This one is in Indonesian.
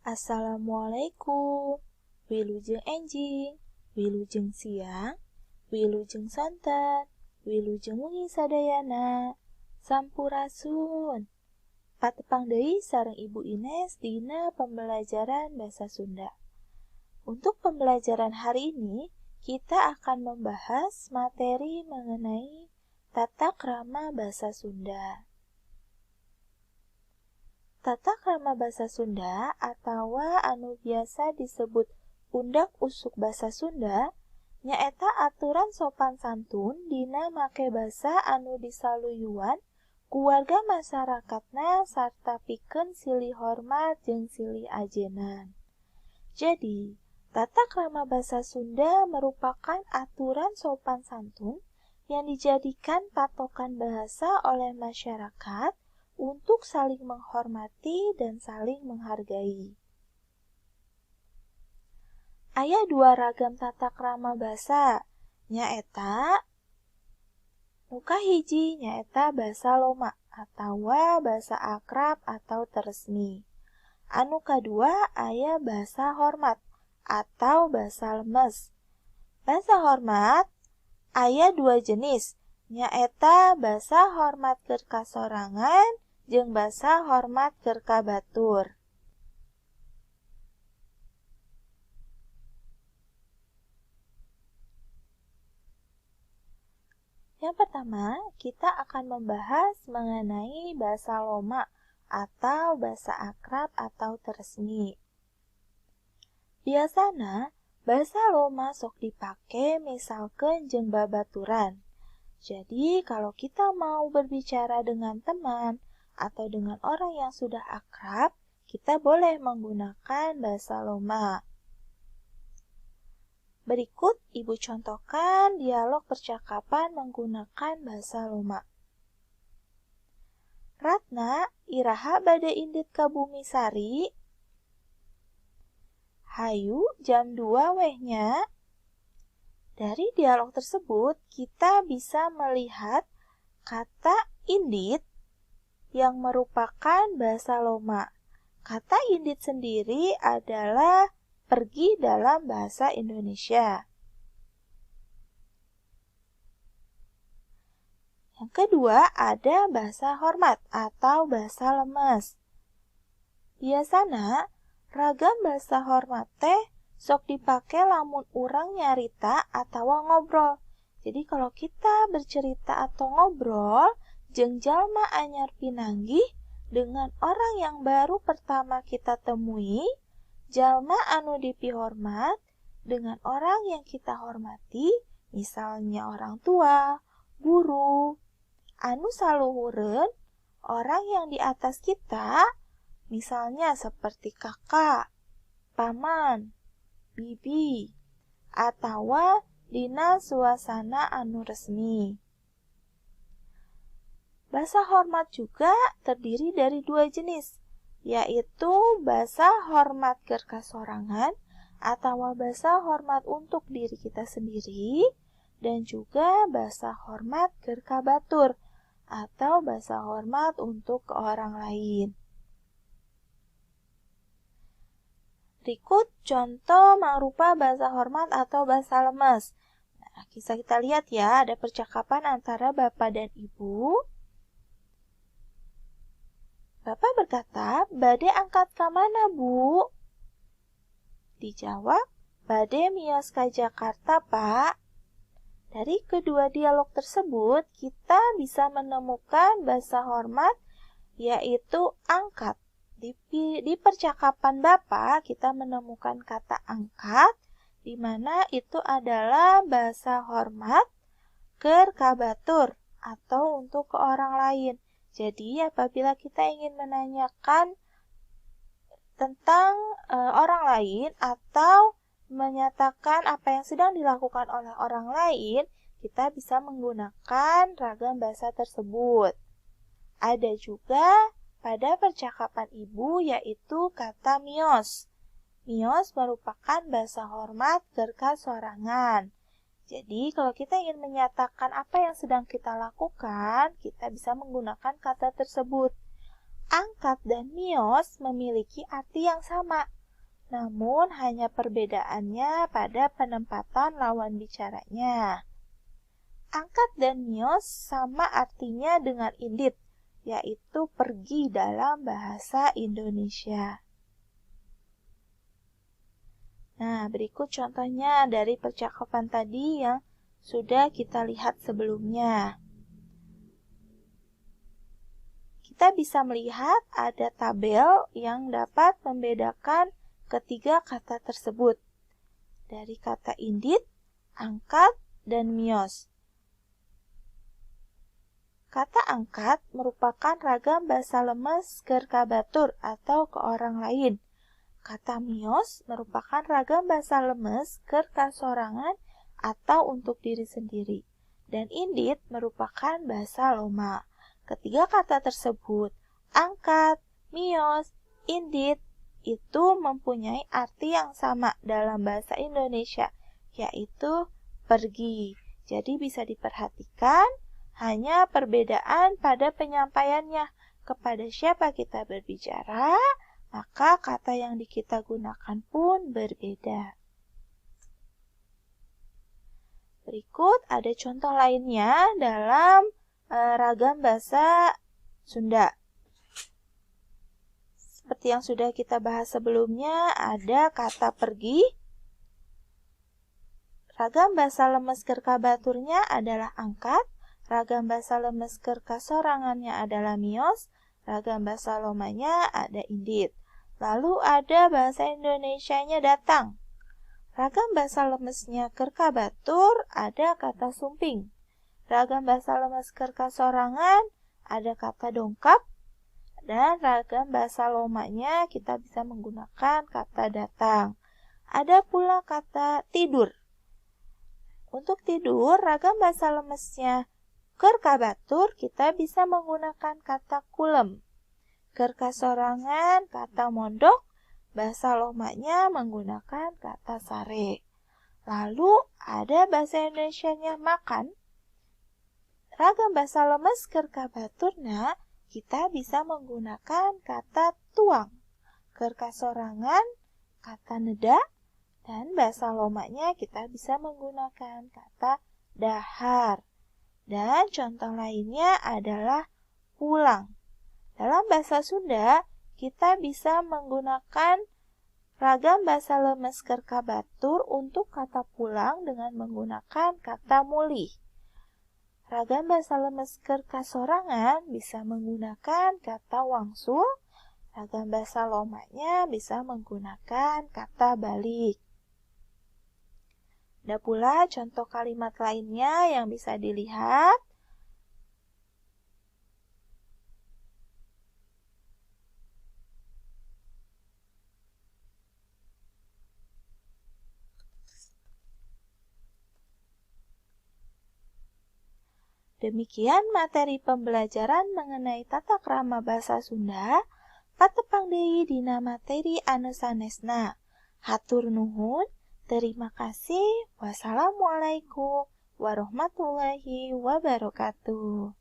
Assalamualaikum. Wilujeng enjing, wilujeng siang, wilujeng sonten, wilujeng wengi sadayana. Sampurasun. Patepang deui sareng Ibu Ines dina pembelajaran Bahasa Sunda. Untuk pembelajaran hari ini, kita akan membahas materi mengenai tata krama Bahasa Sunda. Tata krama Bahasa Sunda atau anu biasa disebut Undak Usuk Bahasa Sunda nyaeta aturan sopan santun dina make basa anu disaluyuan ku warga masyarakatna sarta pikeun silih hormat jeung silih ajenan. Jadi, tata krama Bahasa Sunda merupakan aturan sopan santun yang dijadikan patokan bahasa oleh masyarakat untuk saling menghormati dan saling menghargai. Aya dua ragam tata krama basa, nyaeta nu kahiji nyaeta basa loma atau basa akrab atau teresmi. Anu kadua aya basa hormat atau basa lemes. Basa hormat aya dua jenis, nyaeta basa hormat keur kasorangan jeung basa hormat keur ka batur. Yang pertama, kita akan membahas mengenai basa loma atau basa akrab atau teresmi. Biasana, basa loma sok dipake misalkeun jeung babaturan. Jadi, kalau kita mau berbicara dengan teman atau dengan orang yang sudah akrab, kita boleh menggunakan basa loma. Berikut Ibu contohkan dialog percakapan menggunakan basa loma. Ratna, iraha bade indit ka Bumisari? Hayu, jam 2 wehnya. Dari dialog tersebut, kita bisa melihat kata indit yang merupakan basa loma. Kata indit sendiri adalah pergi dalam bahasa Indonesia. Yang kedua ada basa hormat atau basa lemes. Biasana ragam basa hormat teh sok dipake lamun urang nyarita atau ngobrol. Jadi kalau kita bercerita atau ngobrol jeung jalma anyar pinanggih dengan orang yang baru pertama kita temui, jalma anu dipihormat dengan orang yang kita hormati, misalnya orang tua, guru, anu saluhureun, orang yang di atas kita, misalnya seperti kakak, paman, bibi, atau dina suasana anu resmi. Basa hormat juga terdiri dari dua jenis, yaitu basa hormat keur kasorangan atau basa hormat untuk diri kita sendiri, dan juga basa hormat keur ka batur atau basa hormat untuk ke orang lain. Berikut contoh mangrupa basa hormat atau basa lemes. Nah, bisa kita lihat ya, ada percakapan antara Bapak dan Ibu. Bapak berkata, "Bade angkat ka mana, Bu?" Dijawab, "Bade miyos ka Jakarta, Pak." Dari kedua dialog tersebut, kita bisa menemukan basa hormat yaitu angkat. Di percakapan Bapak, kita menemukan kata angkat, di mana itu adalah basa hormat keur ka batur atau untuk ke orang lain. Jadi, apabila kita ingin menanyakan tentang orang lain atau menyatakan apa yang sedang dilakukan oleh orang lain, kita bisa menggunakan ragam bahasa tersebut. Ada juga pada percakapan Ibu yaitu kata miyos. Miyos merupakan basa hormat keur kasorangan. Jadi, kalau kita ingin menyatakan apa yang sedang kita lakukan, kita bisa menggunakan kata tersebut. Angkat dan miyos memiliki arti yang sama. namun hanya perbedaannya pada penempatan lawan bicaranya. Angkat dan mios sama artinya dengan indit, yaitu pergi dalam bahasa Indonesia. Nah, berikut contohnya dari percakapan tadi yang sudah kita lihat sebelumnya. Kita bisa melihat ada tabel yang dapat membedakan ketiga kata tersebut. Dari kata indit, angkat, dan mios. Kata angkat merupakan ragam bahasa lemes kerkabatur atau ke orang lain. Kata mios merupakan ragam bahasa lemes kerkasorangan atau untuk diri sendiri. Dan indit merupakan bahasa loma. Ketiga kata tersebut, angkat, mios, indit, itu mempunyai arti yang sama dalam bahasa Indonesia, yaitu pergi. Jadi bisa diperhatikan, hanya perbedaan pada penyampaiannya. Kepada siapa kita berbicara, maka kata yang kita gunakan pun berbeda. Berikut ada contoh lainnya dalam ragam bahasa Sunda. Seperti yang sudah kita bahas sebelumnya, ada kata pergi. Ragam bahasa lemes kerkabaturnya adalah angkat. Ragam bahasa lemes kerkasorangannya adalah mios. Ragam bahasa lomanya ada indit. Lalu ada bahasa Indonesianya datang. Ragam bahasa lemesnya kerkabatur ada kata sumping. Ragam bahasa lemes kerkasorangan ada kata dongkap. Dan ragam bahasa lomanya kita bisa menggunakan kata datang. Ada pula kata tidur. Untuk tidur, ragam bahasa lemesnya kerkabatur kita bisa menggunakan kata kulem. Kerkasorangan kata mondok, bahasa lomanya menggunakan kata sare. Lalu ada bahasa Indonesianya makan. Ragam bahasa lemes kerkabaturna kita bisa menggunakan kata tuang. Kerkasorangan kata neda, dan bahasa lomanya kita bisa menggunakan kata dahar. Dan contoh lainnya adalah pulang. Dalam bahasa Sunda, kita bisa menggunakan ragam bahasa lemes kerkabatur untuk kata pulang dengan menggunakan kata mulih. Ragam bahasa lemes kerkasorangan bisa menggunakan kata wangsul. Ragam bahasa lomanya bisa menggunakan kata balik. Ada pula contoh kalimat lainnya yang bisa dilihat. Demikian materi pembelajaran mengenai tata krama bahasa Sunda. Patepang deui dina materi anu sanesna. Hatur nuhun, terima kasih. Wassalamualaikum warahmatullahi wabarakatuh.